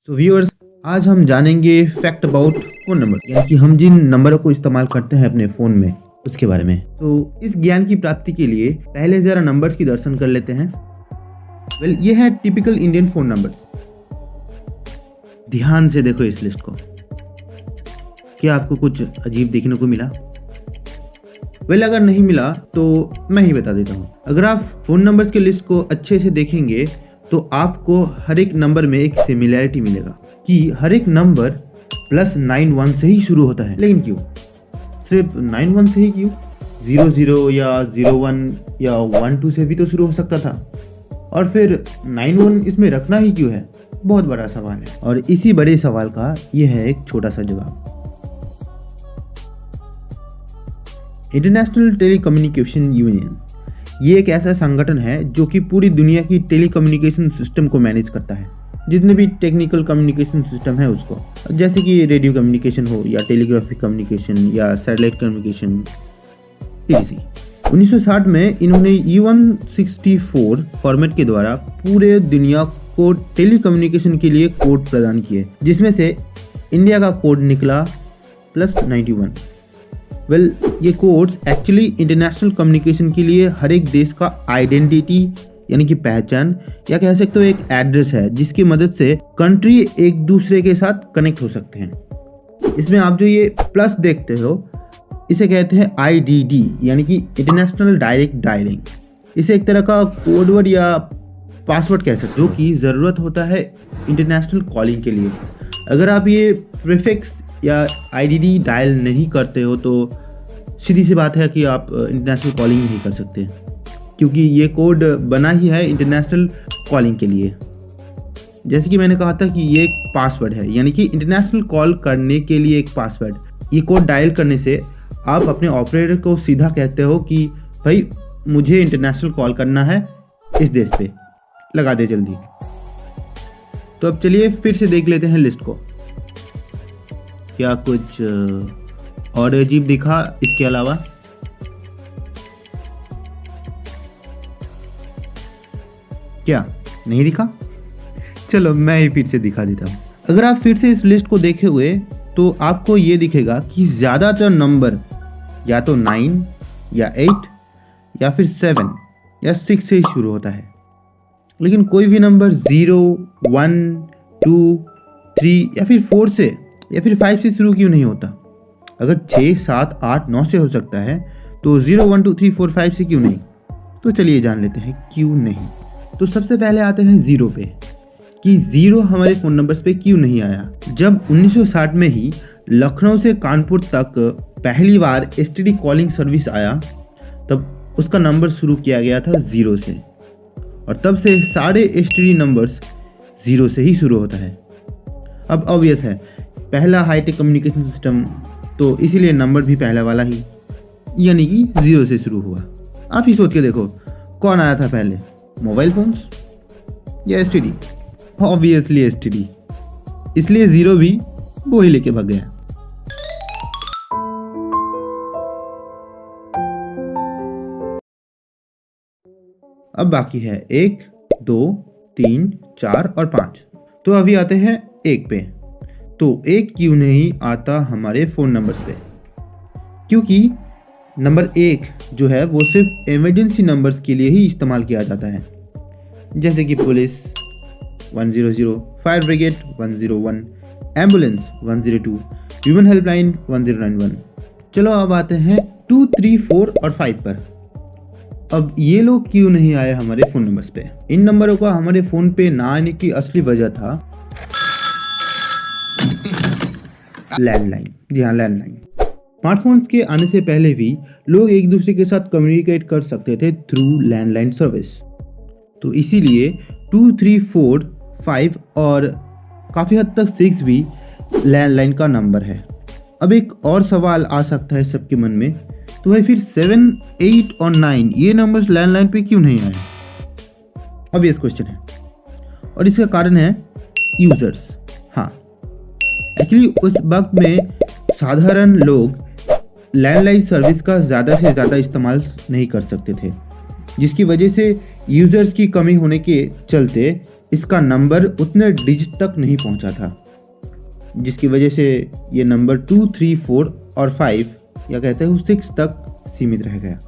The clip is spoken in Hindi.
सो व्यूअर्स, आज हम जानेंगे फैक्ट अबाउट फ़ोन नंबर, यानी कि हम जिन नंबरों को इस्तेमाल करते हैं अपने फ़ोन में उसके बारे में। तो इस ज्ञान की प्राप्ति के लिए पहले ज़रा नंबर्स की दर्शन कर लेते हैं। ये है टिपिकल इंडियन फ़ोन नंबर्स। ध्यान से देखो इस लिस्ट को। क्या आपको कुछ अजीब देखने को मिला? अगर नहीं मिला तो मैं ही बता देता हूँ। अगर आप फ़ोन नंबर्स के लिस्ट को अच्छे से देखेंगे तो आपको हर एक नंबर में एक सिमिलैरिटी मिलेगा कि हर एक नंबर +91 से ही शुरू होता है। लेकिन क्यों सिर्फ 91 से ही? क्यों 00 या 01 या 12 से भी तो शुरू हो सकता था, और फिर 91 इसमें रखना ही क्यों है? बहुत बड़ा सवाल है, और इसी बड़े सवाल का यह है एक छोटा सा जवाब। इंटरनेशनल टेलीकम्युनिकेशन यूनियन ये एक ऐसा संगठन है जो कि पूरी दुनिया की टेलीकम्युनिकेशन सिस्टम को मैनेज करता है, जितने भी टेक्निकल कम्युनिकेशन सिस्टम है उसको, जैसे कि रेडियो कम्युनिकेशन हो या टेलीग्राफिक कम्युनिकेशन या सैटेलाइट कम्युनिकेशन etc। 1960 में इन्होंने E164 फॉर्मेट के द्वारा पूरे दुनिया को टेलीकम्युनिकेशन के लिए कोड प्रदान किए, जिसमें से इंडिया का कोड निकला +91। ये कोड्स एक्चुअली इंटरनेशनल कम्युनिकेशन के लिए हर एक देश का आइडेंटिटी यानी कि पहचान, या कह सकते हो एक एड्रेस है, जिसकी मदद से कंट्री एक दूसरे के साथ कनेक्ट हो सकते हैं। इसमें आप जो ये प्लस देखते हो इसे कहते हैं IDD यानी कि इंटरनेशनल डायरेक्ट डायलिंग। इसे एक तरह का कोडवर्ड या पासवर्ड कह सकते हो, जो कि ज़रूरत होता है इंटरनेशनल कॉलिंग के लिए। अगर आप ये प्रीफिक्स या IDD डायल नहीं करते हो तो सीधी सी बात है कि आप इंटरनेशनल कॉलिंग नहीं कर सकते, क्योंकि ये कोड बना ही है इंटरनेशनल कॉलिंग के लिए। जैसे कि मैंने कहा था कि ये एक पासवर्ड है, यानी कि इंटरनेशनल कॉल करने के लिए एक पासवर्ड। ये कोड डायल करने से आप अपने ऑपरेटर को सीधा कहते हो कि भाई मुझे इंटरनेशनल कॉल करना है इस देश पे, लगा दे जल्दी। तो अब चलिए फिर से देख लेते हैं लिस्ट को। क्या कुछ और अजीब दिखा इसके अलावा? क्या नहीं दिखा? चलो मैं ही फिर से दिखा देता हूँ। अगर आप फिर से इस लिस्ट को देखे हुए तो आपको ये दिखेगा कि ज़्यादातर नंबर या तो 9 या 8 या फिर 7 या 6 से ही शुरू होता है, लेकिन कोई भी नंबर 0, 1, 2, 3 या फिर 4 से या फिर 5 से शुरू क्यों नहीं होता? अगर 6, 7, 8, 9 से हो सकता है तो 0, 1, 2, 3, 4, 5 से क्यों नहीं? तो चलिए जान लेते हैं क्यों नहीं। तो सबसे पहले आते हैं 0 पे, कि 0 हमारे फ़ोन नंबर्स पे क्यों नहीं आया। जब 1960 में ही लखनऊ से कानपुर तक पहली बार STD कॉलिंग सर्विस आया, तब उसका नंबर शुरू किया गया था 0 से, और तब से सारे STD नंबर्स 0 से ही शुरू होता है। अब ऑब्वियस है, पहला हाईटेक कम्युनिकेशन सिस्टम, तो इसीलिए नंबर भी पहला वाला ही यानी कि 0 से शुरू हुआ। आप ही सोच के देखो, कौन आया था पहले, मोबाइल फोन्स या STD? ऑब्वियसली STD, इसलिए 0 भी वो ही लेके भाग गया। अब बाकी है 1, 2, 3, 4 और 5। तो अभी आते हैं 1 पे। तो 1 क्यों नहीं आता हमारे फ़ोन नंबर्स पे? क्योंकि नंबर 1 जो है वो सिर्फ इमरजेंसी नंबर्स के लिए ही इस्तेमाल किया जाता है, जैसे कि police 100, fire brigade 101, ambulance 102, human helpline 1091। चलो अब आते हैं 2, 3, 4 और 5 पर। अब ये लोग क्यों नहीं आए हमारे फ़ोन नंबर्स पे? इन नंबरों का हमारे फ़ोन पे ना आने की असली वजह था लैंडलाइन। जी हाँ, लैंडलाइन। स्मार्टफोन्स के आने से पहले भी लोग एक दूसरे के साथ कम्युनिकेट कर सकते थे थ्रू लैंडलाइन सर्विस। तो इसीलिए 2, 3, 4, 5 और काफ़ी हद तक 6 भी लैंडलाइन का नंबर है। अब एक और सवाल आ सकता है सबके मन में, तो भाई फिर 7, 8 और 9 ये नंबर्स लैंडलाइन पे क्यों नहीं आए? ऑब्वियस क्वेश्चन है, और इसका कारण है यूज़र्स। हाँ, एक्चुअली उस वक्त में साधारण लोग लैंडलाइन सर्विस का ज़्यादा से ज़्यादा इस्तेमाल नहीं कर सकते थे, जिसकी वजह से यूज़र्स की कमी होने के चलते इसका नंबर उतने डिजिट तक नहीं पहुंचा था, जिसकी वजह से ये नंबर 2, 3, 4 और 5 या कहते हैं 6 तक सीमित रह गया।